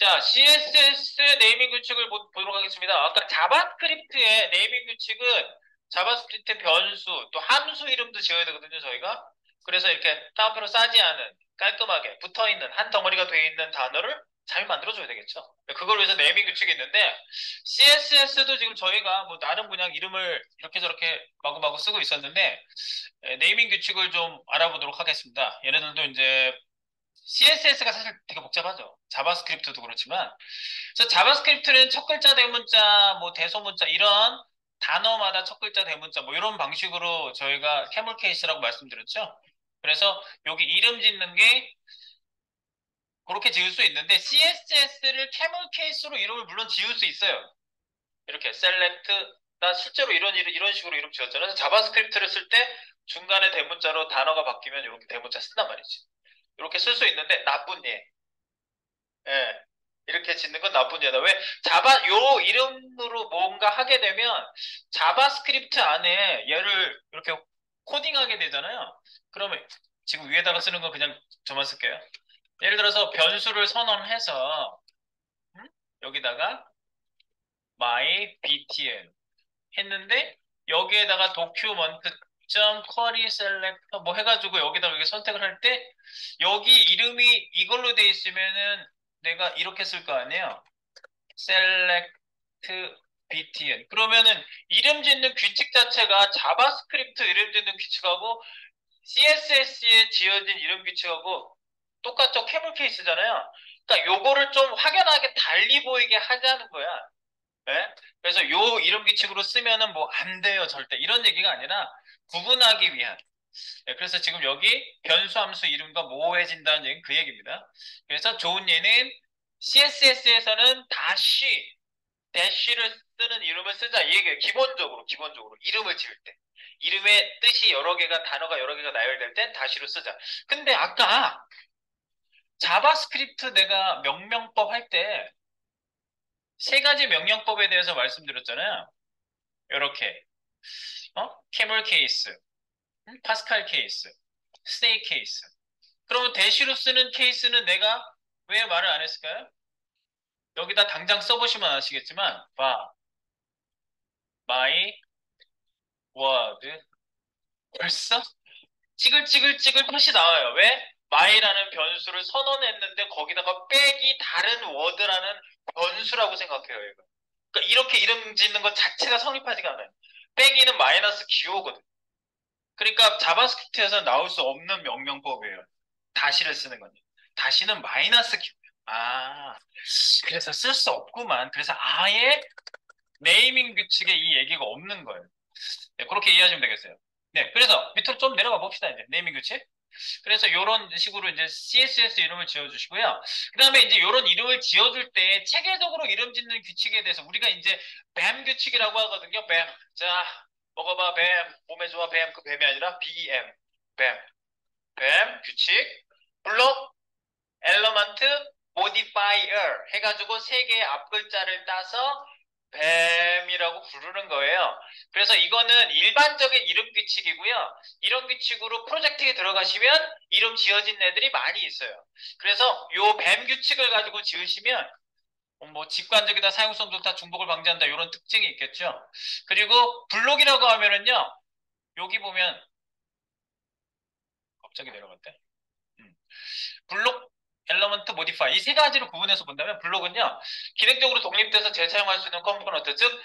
자, CSS 네이밍 규칙을 보도록 하겠습니다. 아까 자바스크립트의 네이밍 규칙은 자바스크립트 변수, 또 함수 이름도 지어야 되거든요, 저희가. 그래서 이렇게 따옴표로 싸지 않은, 깔끔하게 붙어있는, 한 덩어리가 되어 있는 단어를 잘 만들어줘야 되겠죠. 그걸 위해서 네이밍 규칙이 있는데, CSS도 지금 저희가 뭐 나름 그냥 이름을 이렇게 저렇게 마구마구 쓰고 있었는데, 네이밍 규칙을 좀 알아보도록 하겠습니다. 얘네들도 이제 CSS가 사실 되게 복잡하죠. 자바스크립트도 그렇지만. 그래서 자바스크립트는 첫 글자 대문자, 뭐 대소문자 이런 단어마다 첫 글자 대문자 뭐 이런 방식으로 저희가 캐물 케이스라고 말씀드렸죠. 그래서 여기 이름 짓는 게 그렇게 지을 수 있는데 CSS를 캐물 케이스로 이름을 물론 지을 수 있어요. 이렇게 select 나 실제로 이런 식으로 이름 지었잖아요. 그래서 자바스크립트를 쓸 때 중간에 대문자로 단어가 바뀌면 이렇게 대문자 쓴단 말이지. 이렇게 쓸 수 있는데 나쁜 예. 예. 이렇게 짓는 건 나쁜 예다. 왜? 요 이름으로 뭔가 하게 되면 자바스크립트 안에 얘를 이렇게 코딩하게 되잖아요. 그러면 지금 위에다가 쓰는 건 그냥 저만 쓸게요. 예를 들어서 변수를 선언해서 음? 여기다가 my.btn 했는데 여기에다가 document.query selector 뭐 해가지고 여기다가 이렇게 선택을 할 때 여기 이름이 이걸로 돼 있으면은 내가 이렇게 쓸 거 아니에요. select btn 그러면은 이름 짓는 규칙 자체가 자바스크립트 이름 짓는 규칙하고 CSS에 지어진 이름 규칙하고 똑같죠. 캐물 케이스잖아요. 그러니까 요거를 좀 확연하게 달리 보이게 하자는 거야. 예? 그래서 요 이름 규칙으로 쓰면은 뭐 안 돼요, 절대. 이런 얘기가 아니라 구분하기 위한. 예, 그래서 지금 여기 변수함수 이름과 모호해진다는 얘기는 그 얘기입니다. 그래서 좋은 예는 CSS에서는 대쉬를 쓰는 이름을 쓰자. 이 얘기예요. 기본적으로 이름을 지을 때. 이름의 뜻이 여러 개가, 단어가 여러 개가 나열될 땐 다시로 쓰자. 근데 아까 자바스크립트 내가 명령법 할 때 세 가지 명령법에 대해서 말씀드렸잖아요. 이렇게. 캐멀 케이스, 파스칼 케이스, 스네이 케이스. 그러면 대시로 쓰는 케이스는 내가 왜 말을 안 했을까요? 여기다 당장 써보시면 아시겠지만, my word. 벌써 찌글찌글찌글 표시 나와요. 왜? my라는 변수를 선언했는데 거기다가 빼기 다른 word라는 변수라고 생각해요, 이거. 그러니까 이렇게 이름 짓는 것 자체가 성립하지가 않아요. 빼기는 마이너스 기호거든. 그러니까 자바스크립트에서 나올 수 없는 명령법이에요. 다시를 쓰는 건요. 다시는 마이너스 키. 아, 그래서 쓸 수 없구만. 그래서 아예 네이밍 규칙에 이 얘기가 없는 거예요. 네, 그렇게 이해하시면 되겠어요. 네, 그래서 밑으로 좀 내려가 봅시다, 이제. 네이밍 규칙. 그래서 이런 식으로 이제 CSS 이름을 지어주시고요. 그 다음에 이제 이런 이름을 지어줄 때 체계적으로 이름 짓는 규칙에 대해서 우리가 이제 뱀 규칙이라고 하거든요. 뱀. 자, 먹어봐, 뱀. 몸에 좋아, 뱀. 그 뱀이 아니라 BEM. 뱀. 뱀 규칙. 블록 엘러먼트 모디파이어 해가지고 세 개의 앞글자를 따서 뱀이라고 부르는 거예요. 그래서 이거는 일반적인 이름 규칙이고요. 이런 규칙으로 프로젝트에 들어가시면 이름 지어진 애들이 많이 있어요. 그래서 요 뱀 규칙을 가지고 지으시면 뭐 직관적이다, 사용성 좋다, 중복을 방지한다 이런 특징이 있겠죠. 그리고 블록이라고 하면은요. 여기 보면 갑자기 내려갔대. 블록 엘러먼트 모디파이 이 세 가지로 구분해서 본다면 블록은요 기능적으로 독립돼서 재사용할 수 있는 컴포넌트 즉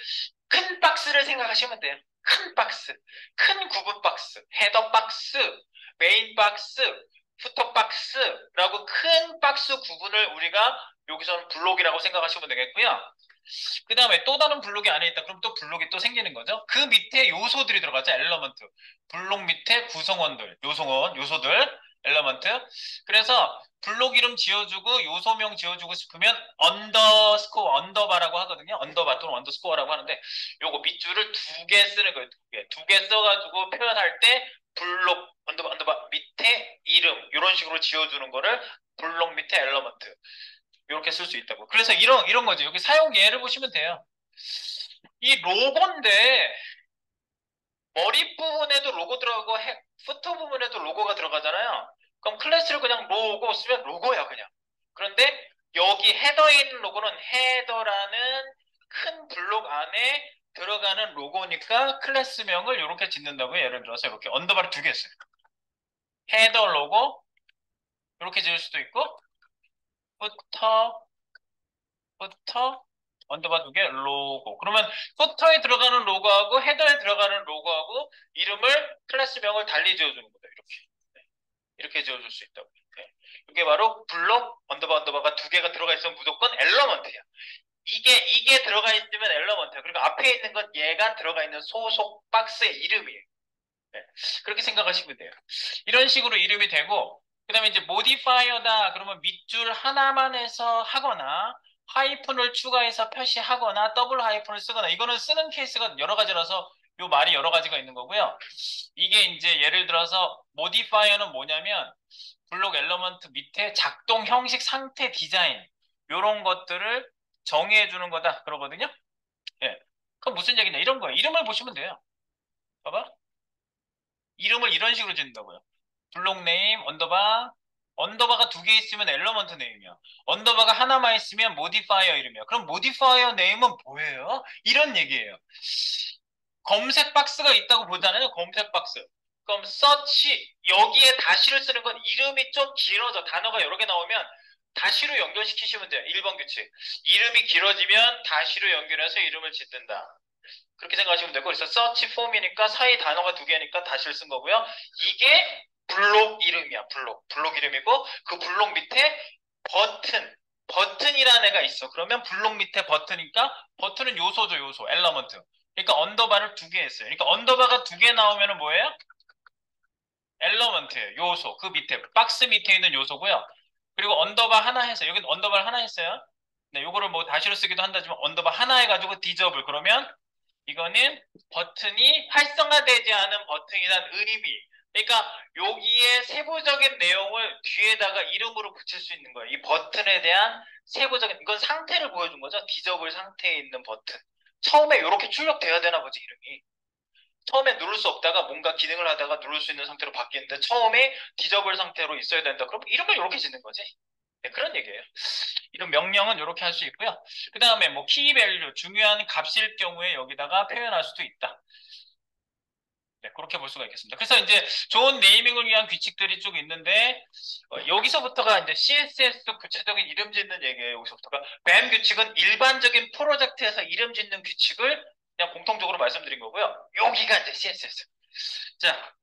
큰 박스를 생각하시면 돼요. 큰 박스, 큰 구분 박스, 헤더 박스, 메인 박스, 후터 박스라고 큰 박스 구분을 우리가 여기서는 블록이라고 생각하시면 되겠고요. 그 다음에 또 다른 블록이 안에 있다. 그럼 또 블록이 또 생기는 거죠. 그 밑에 요소들이 들어가죠. 엘러먼트. 블록 밑에 구성원들, 요소들, 엘러먼트. 그래서 블록 이름 지어주고 요소명 지어주고 싶으면 언더스코어, 언더바라고 하거든요. 언더바 또는 언더스코어라고 하는데 요거 밑줄을 두 개 쓰는 거예요. 두 개 써가지고 표현할 때 블록, 언더바 밑에 이름 이런 식으로 지어주는 거를 블록 밑에 엘러먼트. 이렇게 쓸 수 있다고. 그래서 이런 거죠. 여기 사용 예를 보시면 돼요. 이 로고인데 머리 부분에도 로고 들어가고 푸터 부분에도 로고가 들어가잖아요. 그럼 클래스를 그냥 로고 쓰면 로고야 그냥. 그런데 여기 헤더에 있는 로고는 헤더라는 큰 블록 안에 들어가는 로고니까 클래스명을 이렇게 짓는다고요. 예를 들어서 이렇게 언더바를 두 개 써요. 헤더 로고 이렇게 지을 수도 있고 부터 언더바 두 개 로고. 그러면 부터에 들어가는 로고하고 헤더에 들어가는 로고하고 이름을 클래스명을 달리 지어주는 거다. 이렇게. 네. 이렇게 지어줄 수 있다고. 네. 이게 바로 블록 언더바가 두 개가 들어가 있으면 무조건 엘러먼트야. 이게 들어가 있으면 엘러먼트야. 그리고 앞에 있는 건 얘가 들어가 있는 소속 박스의 이름이에요. 네. 그렇게 생각하시면 돼요. 이런 식으로 이름이 되고, 그 다음에 이제 모디파이어다. 그러면 밑줄 하나만 해서 하거나, 하이픈을 추가해서 표시하거나, 더블 하이픈을 쓰거나, 이거는 쓰는 케이스가 여러 가지라서 요 말이 여러 가지가 있는 거고요. 이게 이제 예를 들어서 모디파이어는 뭐냐면, 블록 엘러먼트 밑에 작동 형식 상태 디자인, 요런 것들을 정의해 주는 거다. 그러거든요. 예. 그럼 무슨 얘기냐? 이런 거예요. 이름을 보시면 돼요. 봐봐. 이름을 이런 식으로 짓는다고요. 블록 네임, 언더바가 두 개 있으면 엘러먼트 네임이야. 언더바가 하나만 있으면 모디파이어 이름이야. 그럼 모디파이어 네임은 뭐예요? 이런 얘기예요. 검색 박스가 있다고 보잖아요. 검색 박스. 그럼 서치 여기에 다시를 쓰는 건 이름이 좀 길어져. 단어가 여러 개 나오면 다시로 연결시키시면 돼요. 1번 규칙. 이름이 길어지면 다시로 연결해서 이름을 짓는다. 그렇게 생각하시면 되고, 그래서 서치 폼이니까 사이 단어가 두 개니까 다시를 쓴 거고요. 이게 블록 이름이야. 블록 이름이고 그 블록 밑에 버튼이라는 애가 있어. 그러면 블록 밑에 버튼이니까 버튼은 요소죠. 요소 엘러먼트. 그러니까 언더바를 두 개 했어요. 그러니까 언더바가 두 개 나오면은 뭐예요? 엘러먼트예요. 요소. 그 밑에 박스 밑에 있는 요소고요. 그리고 언더바 하나 해서 여기 언더바를 하나 했어요. 네, 요거를 뭐 다시로 쓰기도 한다지만 언더바 하나 해가지고 디저블 그러면 이거는 버튼이 활성화되지 않은 버튼이란 의미. 그러니까 여기에 세부적인 내용을 뒤에다가 이름으로 붙일 수 있는 거예요. 이 버튼에 대한 세부적인 이건 상태를 보여준 거죠. 디저블 상태에 있는 버튼. 처음에 이렇게 출력돼야 되나 보지 이름이. 처음에 누를 수 없다가 뭔가 기능을 하다가 누를 수 있는 상태로 바뀌는데 처음에 디저블 상태로 있어야 된다. 그럼 이름을 이렇게 짓는 거지. 네, 그런 얘기예요. 이런 명령은 이렇게 할 수 있고요. 그 다음에 뭐 키밸류, 중요한 값일 경우에 여기다가 표현할 수도 있다. 네, 그렇게 볼 수가 있겠습니다. 그래서 이제 좋은 네이밍을 위한 규칙들이 쭉 있는데 여기서부터가 이제 CSS 구체적인 이름 짓는 얘기예요. 여기서부터가 뱀 규칙은 일반적인 프로젝트에서 이름 짓는 규칙을 그냥 공통적으로 말씀드린 거고요. 여기가 이제 CSS. 자,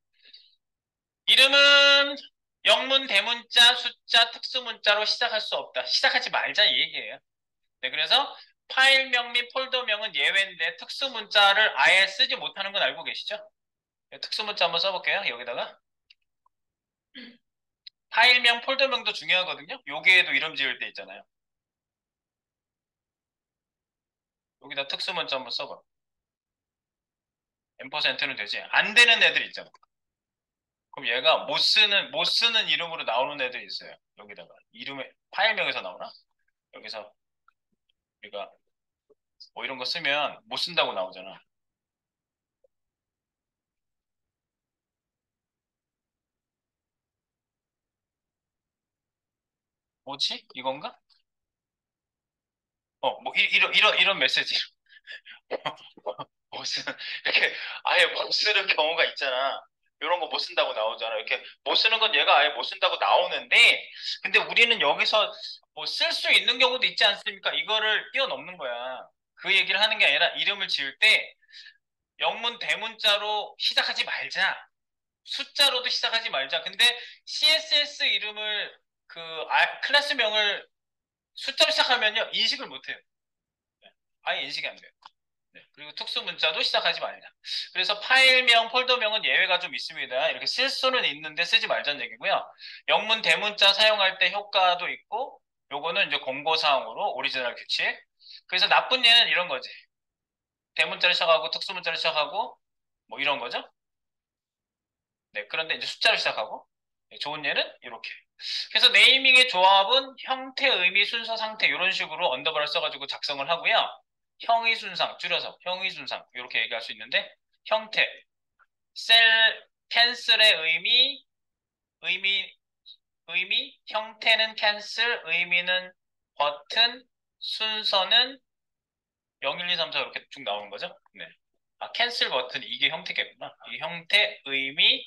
이름은 영문, 대문자, 숫자, 특수문자로 시작할 수 없다. 시작하지 말자 이 얘기예요. 네, 그래서 파일명 및 폴더명은 예외인데 특수문자를 아예 쓰지 못하는 건 알고 계시죠? 네, 특수문자 한번 써볼게요. 여기다가 파일명, 폴더명도 중요하거든요. 여기에도 이름 지을 때 있잖아요. 여기다 특수문자 한번 써봐. %는 되지. 안 되는 애들 있잖아. 그럼 얘가 못 쓰는 이름으로 나오는 애들이 있어요. 여기다가 이름에 파일명에서 나오나? 여기서 우리가 뭐 이런 거 쓰면 못 쓴다고 나오잖아. 뭐지? 이건가? 뭐 이런 메시지. 못 쓰는, 이렇게 아예 못 쓰는 경우가 있잖아. 이런 거 못 쓴다고 나오잖아. 이렇게 못 쓰는 건 얘가 아예 못 쓴다고 나오는데, 근데 우리는 여기서 뭐 쓸 수 있는 경우도 있지 않습니까? 이거를 뛰어넘는 거야. 그 얘기를 하는 게 아니라 이름을 지을 때 영문 대문자로 시작하지 말자. 숫자로도 시작하지 말자. 근데 CSS 이름을 클래스명을 숫자로 시작하면요. 인식을 못 해요. 아예 인식이 안 돼요. 네, 그리고 특수 문자도 시작하지 말자. 그래서 파일명, 폴더명은 예외가 좀 있습니다. 이렇게 쓸 수는 있는데 쓰지 말자는 얘기고요. 영문 대문자 사용할 때 효과도 있고, 요거는 이제 공고사항으로 오리지널 규칙. 그래서 나쁜 예는 이런 거지. 대문자를 시작하고 특수 문자를 시작하고 뭐 이런 거죠. 네, 그런데 이제 숫자를 시작하고 네, 좋은 예는 이렇게. 그래서 네이밍의 조합은 형태, 의미, 순서, 상태 이런 식으로 언더바를 써가지고 작성을 하고요. 형의 순상, 줄여서 형의 순상 이렇게 얘기할 수 있는데 형태, 캔슬의 의미, 형태는 캔슬, 의미는 버튼 순서는 0, 1, 2, 3, 4 이렇게 쭉 나오는 거죠? 네. 아, 캔슬 버튼 이게 형태겠구나. 이 형태, 의미,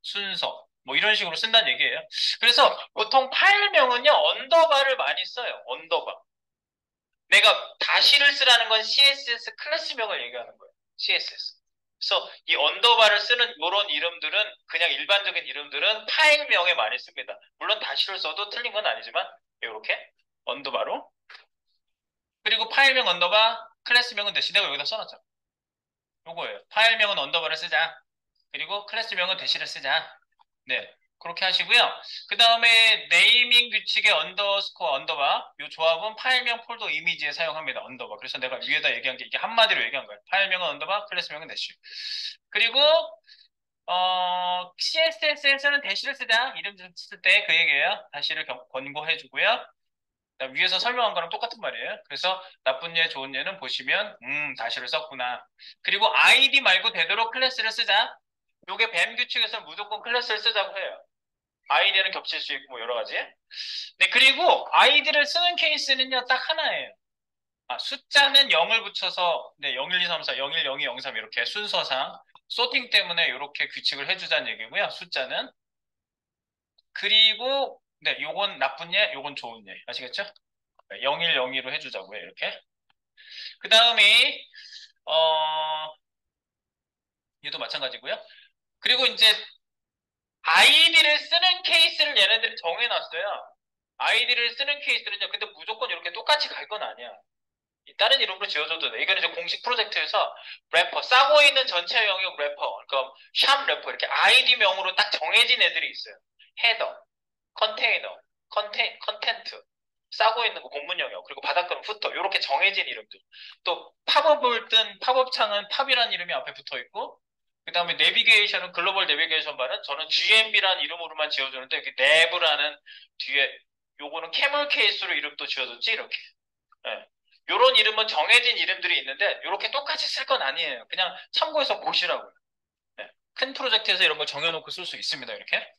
순서. 뭐 이런 식으로 쓴다는 얘기예요. 그래서 보통 파일명은요, 언더바를 많이 써요. 언더바. 내가 다시를 쓰라는 건 CSS 클래스명을 얘기하는 거예요. CSS. 그래서 이 언더바를 쓰는 이런 이름들은 그냥 일반적인 이름들은 파일명에 많이 씁니다. 물론 다시를 써도 틀린 건 아니지만 이렇게 언더바로. 그리고 파일명 언더바 클래스명은 대신 내가 여기다 써놨죠. 요거예요. 파일명은 언더바를 쓰자. 그리고 클래스명은 대시를 쓰자. 네. 그렇게 하시고요. 그 다음에 네이밍 규칙의 언더스코어 언더바 이 조합은 파일명 폴더 이미지에 사용합니다. 언더바. 그래서 내가 위에다 얘기한 게 이게 한마디로 얘기한 거예요. 파일명은 언더바, 클래스명은 대시. 그리고 CSS에서는 대시를 쓰자. 이름 쓸 때 그 얘기예요. 다시를 권고해 주고요. 위에서 설명한 거랑 똑같은 말이에요. 그래서 나쁜 예, 좋은 예는 보시면 다시를 썼구나. 그리고 아이디 말고 되도록 클래스를 쓰자. 요게 뱀 규칙에서 무조건 클래스를 쓰자고 해요. 아이디는 겹칠 수 있고 뭐 여러 가지. 네, 그리고 아이디를 쓰는 케이스는요, 딱 하나예요. 아, 숫자는 0을 붙여서 네, 0, 1, 2, 3, 4, 0, 1, 0, 2, 0, 3 이렇게 순서상 소팅 때문에 이렇게 규칙을 해주자는 얘기고요. 숫자는. 그리고 네, 요건 나쁜 예, 요건 좋은 예. 아시겠죠? 0, 1, 0, 2로 해주자고요. 이렇게. 그 다음에 얘도 마찬가지고요. 그리고 이제 아이디를 쓰는 케이스를 얘네들이 정해놨어요. 아이디를 쓰는 케이스는요. 근데 무조건 이렇게 똑같이 갈 건 아니야. 다른 이름으로 지어줘도 돼. 이거는 이제 공식 프로젝트에서 래퍼, 싸고 있는 전체 영역 래퍼, 그러니까 샵 래퍼 이렇게 아이디명으로 딱 정해진 애들이 있어요. 헤더, 컨테이너, 컨텐트, 싸고 있는 거 공문 영역, 그리고 바닥글은 후터 이렇게 정해진 이름들. 또 팝업을 뜬 팝업 창은 팝이라는 이름이 앞에 붙어 있고, 그 다음에 내비게이션은 글로벌 내비게이션 바는 저는 GMB라는 이름으로만 지어주는데 그 내부라는 뒤에 요거는 캐멀 케이스로 이름도 지어줬지 이렇게. 예. 요런 이름은 정해진 이름들이 있는데 이렇게 똑같이 쓸 건 아니에요. 그냥 참고해서 보시라고요. 네. 큰 프로젝트에서 이런 걸 정해놓고 쓸 수 있습니다. 이렇게.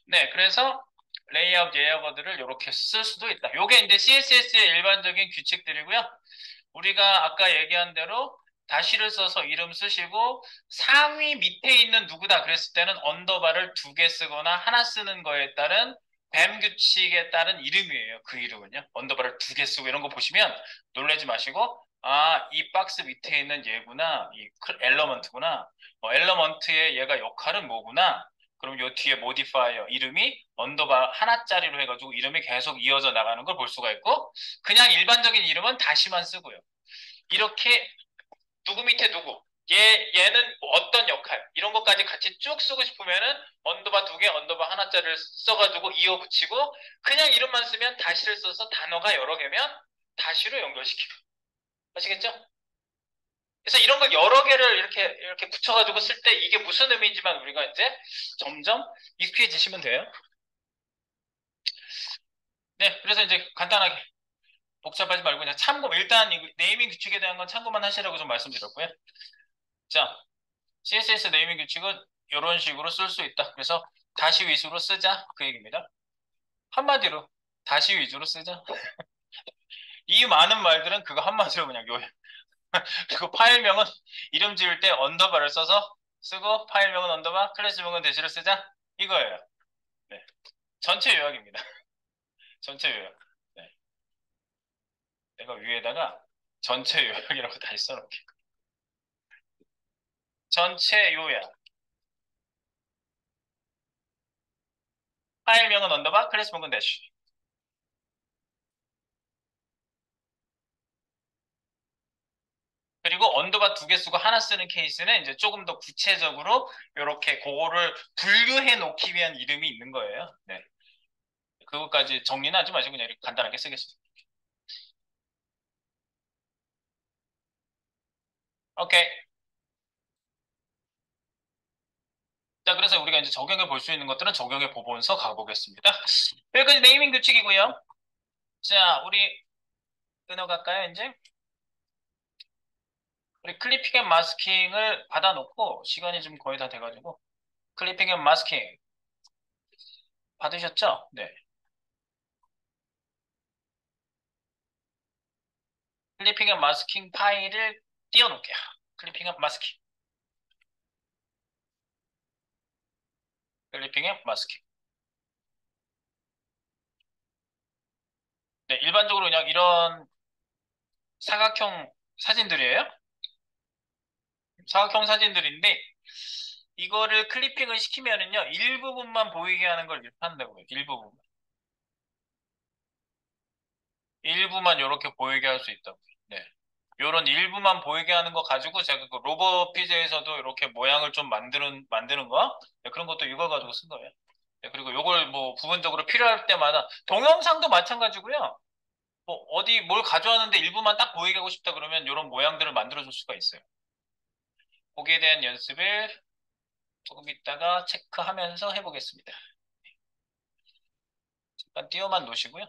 네, 그래서 레이아웃 예약어들을 이렇게 쓸 수도 있다. 요게 이제 CSS의 일반적인 규칙들이고요. 우리가 아까 얘기한 대로 다시를 써서 이름 쓰시고 상위 밑에 있는 누구다 그랬을 때는 언더바를 2개 쓰거나 하나 쓰는 거에 따른 뱀 규칙에 따른 이름이에요. 그 이름은요. 언더바를 2개 쓰고 이런 거 보시면 놀라지 마시고 아, 이 박스 밑에 있는 얘구나. 이 엘러먼트구나. 엘러먼트의 얘가 역할은 뭐구나. 그럼 요 뒤에 모디파이어 이름이 언더바 하나짜리로 해가지고 이름이 계속 이어져 나가는 걸 볼 수가 있고 그냥 일반적인 이름은 다시만 쓰고요. 이렇게 누구 밑에 누구 얘는 뭐 어떤 역할 이런 것까지 같이 쭉 쓰고 싶으면은 언더바 2개 언더바 하나짜리를 써가지고 이어 붙이고 그냥 이름만 쓰면 다시를 써서 단어가 여러 개면 다시로 연결시키고 아시겠죠? 그래서 이런 걸 여러 개를 이렇게 붙여가지고 쓸 때 이게 무슨 의미인지만 우리가 이제 점점 익숙해지시면 돼요. 네, 그래서 이제 간단하게 복잡하지 말고 그냥 참고 일단 이 네이밍 규칙에 대한 건 참고만 하시라고 좀 말씀드렸고요. 자, CSS 네이밍 규칙은 이런 식으로 쓸 수 있다. 그래서 다시 위주로 쓰자 그 얘기입니다. 한마디로 다시 위주로 쓰자. 이 많은 말들은 그거 한마디로 그냥 요약. 그리고 파일명은 이름 지을 때 언더바를 써서 쓰고 파일명은 언더바, 클래스명은 대시를 쓰자 이거예요. 네. 전체 요약입니다. 전체 요약. 네. 내가 위에다가 전체 요약이라고 다시 써놓을게. 전체 요약. 파일명은 언더바, 클래스명은 대시. 그리고 언더바 2개 쓰고 하나 쓰는 케이스는 이제 조금 더 구체적으로 이렇게 그거를 분류해 놓기 위한 이름이 있는 거예요. 네. 그것까지 정리는 하지 마시고 그냥 이렇게 간단하게 쓰겠습니다. 오케이. 자, 그래서 우리가 이제 적용해 볼 수 있는 것들은 적용해 보면서 가보겠습니다. 여기까지 네이밍 규칙이고요. 자, 우리 끊어갈까요, 이제? 우리 클리핑 앤 마스킹을 받아놓고 시간이 좀 거의 다 돼가지고 클리핑 앤 마스킹 받으셨죠? 네. 클리핑 앤 마스킹 파일을 띄워놓을게요. 클리핑 앤 마스킹. 클리핑 앤 마스킹. 네, 일반적으로 그냥 이런 사각형 사진들이에요. 사각형 사진들인데, 이거를 클리핑을 시키면은요, 일부분만 보이게 하는 걸 이렇게 한다고요. 일부분. 일부만 이렇게 보이게 할 수 있다고요. 네. 요런 일부만 보이게 하는 거 가지고 제가 그 로버 피즈에서도 이렇게 모양을 좀 만드는 거? 네, 그런 것도 이거 가지고 쓴 거예요. 네, 그리고 요걸 뭐 부분적으로 필요할 때마다 동영상도 마찬가지고요. 뭐 어디 뭘 가져왔는데 일부만 딱 보이게 하고 싶다 그러면 이런 모양들을 만들어 줄 수가 있어요. 거기에 대한 연습을 조금 있다가 체크하면서 해보겠습니다. 잠깐 띄워만 놓으시고요.